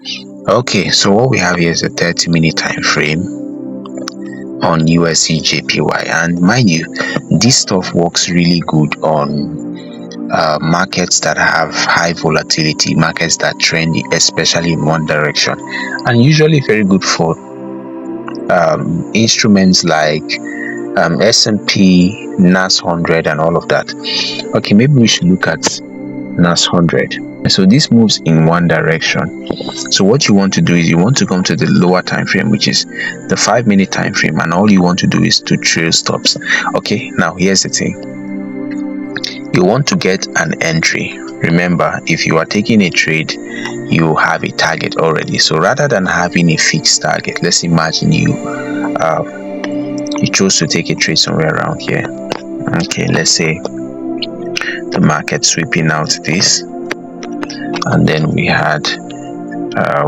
Okay, so what we have here is a 30-minute time frame on USC JPY, and mind you, this stuff works really good on markets that have high volatility, markets that trend especially in one direction, and usually very good for instruments like S&P, NAS 100 and all of that. Okay, maybe we should look at NAS 100. So this moves in one direction. So what you want to do is you want to come to the lower time frame, which is the 5-minute time frame, and all you want to do is to trail stops. Okay, now here's the thing. You want to get an entry. Remember, if you are taking a trade, you have a target already. So rather than having a fixed target, let's imagine you chose to take a trade somewhere around here. Okay, let's say the market sweeping out this, and then we had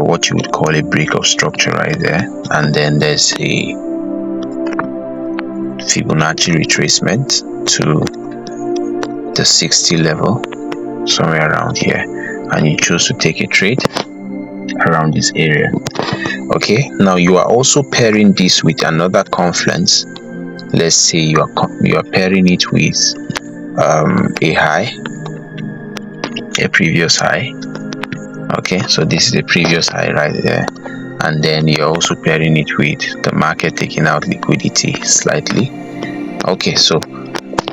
what you would call a break of structure right there, and then there's a Fibonacci retracement to the 60 level somewhere around here, and you choose to take a trade around this area. Okay, now you are also pairing this with another confluence. Let's say you are pairing it with a high, a previous high. Okay, so this is the previous high right there, and then you're also pairing it with the market taking out liquidity slightly. Okay, so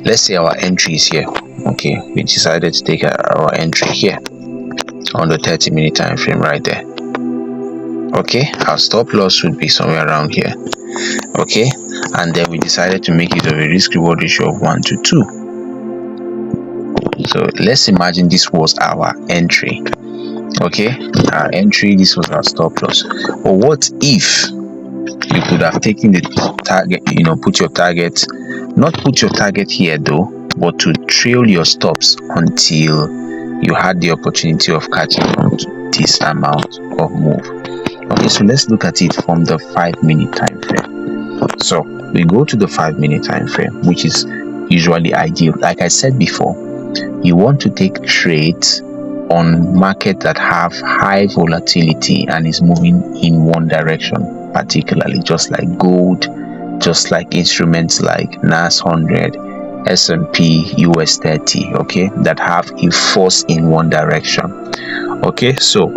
let's say our entry is here. Okay, we decided to take our entry here on the 30-minute time frame right there. Okay, our stop loss would be somewhere around here. Okay, and then we decided to make it of a risk reward ratio of 1 to 2. So let's imagine this was our entry. Okay, our entry, this was our stop loss. But what if you could have taken the target, put your target, not put your target here though, but to trail your stops until you had the opportunity of catching on to this amount of move. Okay, so let's look at it from the 5-minute time frame. So we go to the 5-minute time frame, which is usually ideal. Like I said before, you want to take trades on markets that have high volatility and is moving in one direction, particularly just like gold, just like instruments like NAS 100, S&P, US 30, okay, that have a force in one direction. Okay, so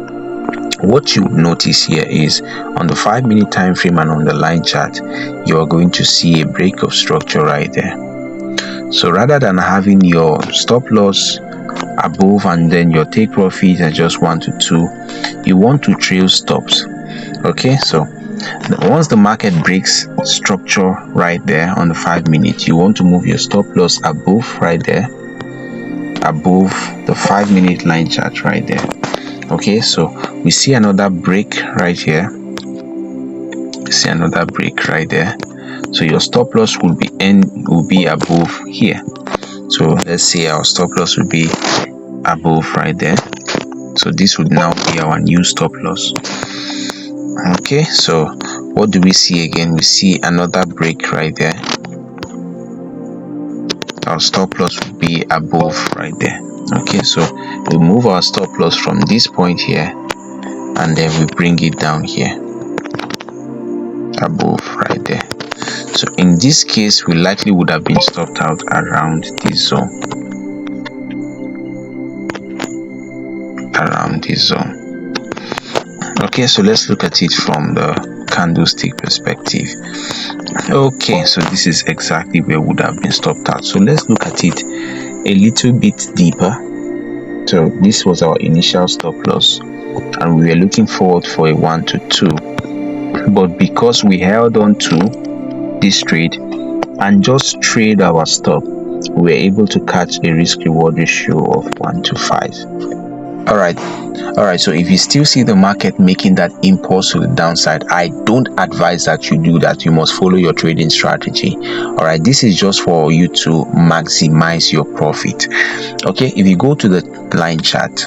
what you notice here is on the 5-minute time frame and on the line chart, you are going to see a break of structure right there. So rather than having your stop loss above and then your take profit at just 1 to 2, you want to trail stops. Okay, so once the market breaks structure right there on the 5-minute, you want to move your stop loss above right there, above the 5-minute line chart right there. Okay, so we see another break right here. See another break right there. So your stop loss will be above here. So let's say our stop loss will be above right there. So this would now be our new stop loss. Okay, so what do we see again? We see another break right there. Our stop loss will be above right there. Okay, so we move our stop loss from this point here and then we bring it down here above right there. So in this case, we likely would have been stopped out around this zone. Okay, so let's look at it from the candlestick perspective. Okay, so this is exactly where we would have been stopped out. So let's look at it a little bit deeper. So this was our initial stop loss and we were looking forward for a 1 to 2, but because we held on to this trade and just trade our stop, we were able to catch a risk reward ratio of 1 to 5. All right, so if you still see the market making that impulse to the downside, I don't advise that you do that. You must follow your trading strategy. All right, this is just for you to maximize your profit. Okay, if you go to the line chart,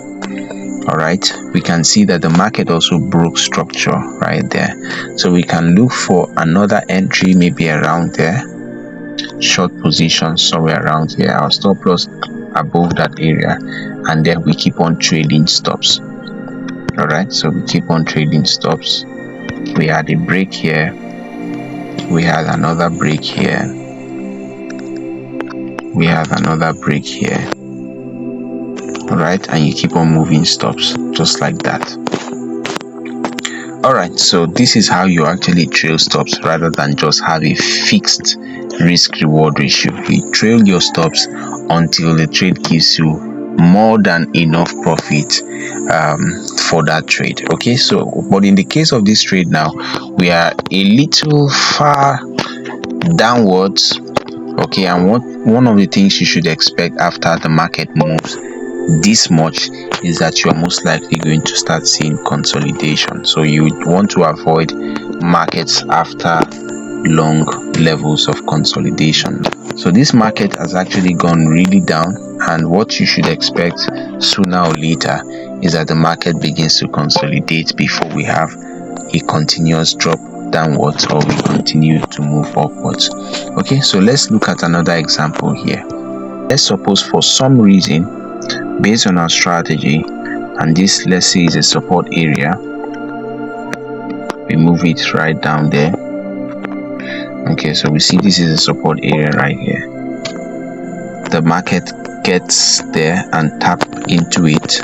all right, we can see that the market also broke structure right there. So we can look for another entry maybe around there, short position somewhere around here, our stop loss above that area, and then we keep on trading stops. All right, so we keep on trading stops. We had a break here, we had another break here, we have another break here. All right, and you keep on moving stops just like that. All right, so this is how you actually trail stops rather than just have a fixed risk reward ratio. You trail your stops until the trade gives you more than enough profit for that trade. Okay, so but in the case of this trade now, we are a little far downwards. Okay, and one of the things you should expect after the market moves this much is that you are most likely going to start seeing consolidation. So you want to avoid markets after long levels of consolidation. So this market has actually gone really down, and what you should expect sooner or later is that the market begins to consolidate before we have a continuous drop downwards or we continue to move upwards. Okay, so let's look at another example here. Let's suppose for some reason, based on our strategy, and this, let's say, is a support area, we move it right down there. Okay, so we see this is a support area right here. The market gets there and tap into it.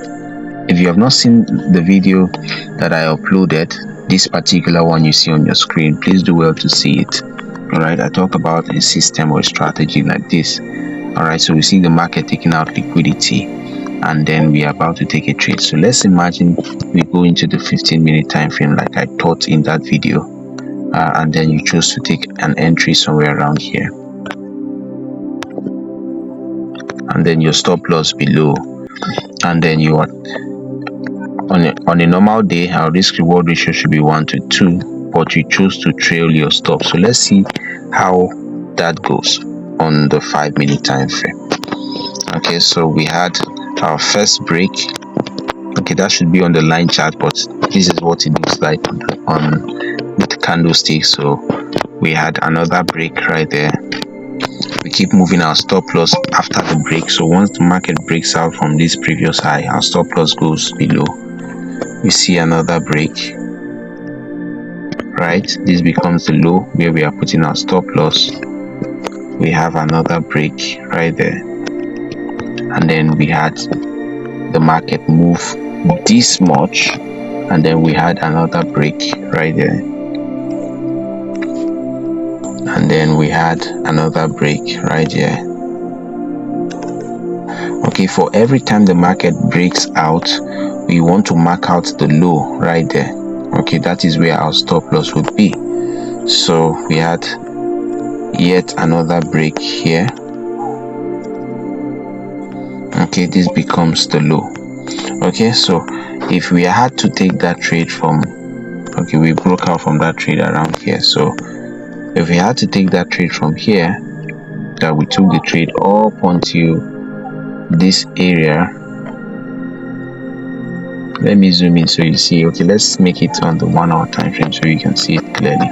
If you have not seen the video that I uploaded, this particular one you see on your screen, please do well to see it. All right, I talked about a system or a strategy like this. All right, so we see the market taking out liquidity, and then we are about to take a trade. So let's imagine we go into the 15-minute time frame like I taught in that video, and then you choose to take an entry somewhere around here, and then your stop loss below, and then you are on a normal day, our risk reward ratio should be 1 to 2, but you choose to trail your stop. So let's see how that goes on the 5-minute time frame. Okay, so we had our first break. Okay, that should be on the line chart, but this is what it looks like on the candlestick. So we had another break right there. We keep moving our stop loss after the break. So once the market breaks out from this previous high, our stop loss goes below. We see another break, right? This becomes the low where we are putting our stop loss. We have another break right there, and then we had the market move this much, and then we had another break right there, and then we had another break right here. Okay, for every time the market breaks out, we want to mark out the low right there. Okay, that is where our stop loss would be. So we had yet another break here. Okay, this becomes the low. Okay, so if we had to take that trade from, okay, we broke out from that trade around here. So if we had to take that trade from here, that we took the trade up until this area. Let me zoom in so you see. Okay, let's make it on the 1 hour time frame so you can see it clearly.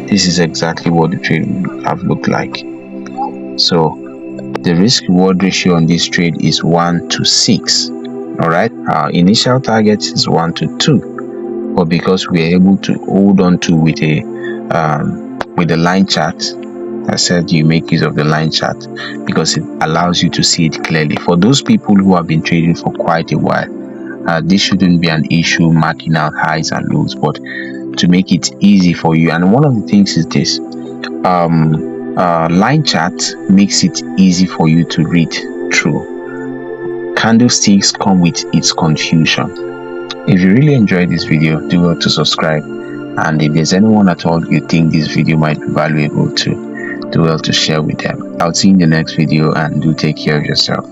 This is exactly what the trade would have looked like. So the risk reward ratio on this trade is 1 to 6. All right, our initial target is 1 to 2, but because we are able to hold on to with the line chart, I said you make use of the line chart because it allows you to see it clearly. For those people who have been trading for quite a while, this shouldn't be an issue marking out highs and lows, but to make it easy for you, and one of the things is this, line chart makes it easy for you to read through. Candlesticks come with its confusion. If you really enjoyed this video, do well to subscribe, and if there's anyone at all you think this video might be valuable to, do well to share with them. I'll see you in the next video, and do take care of yourself.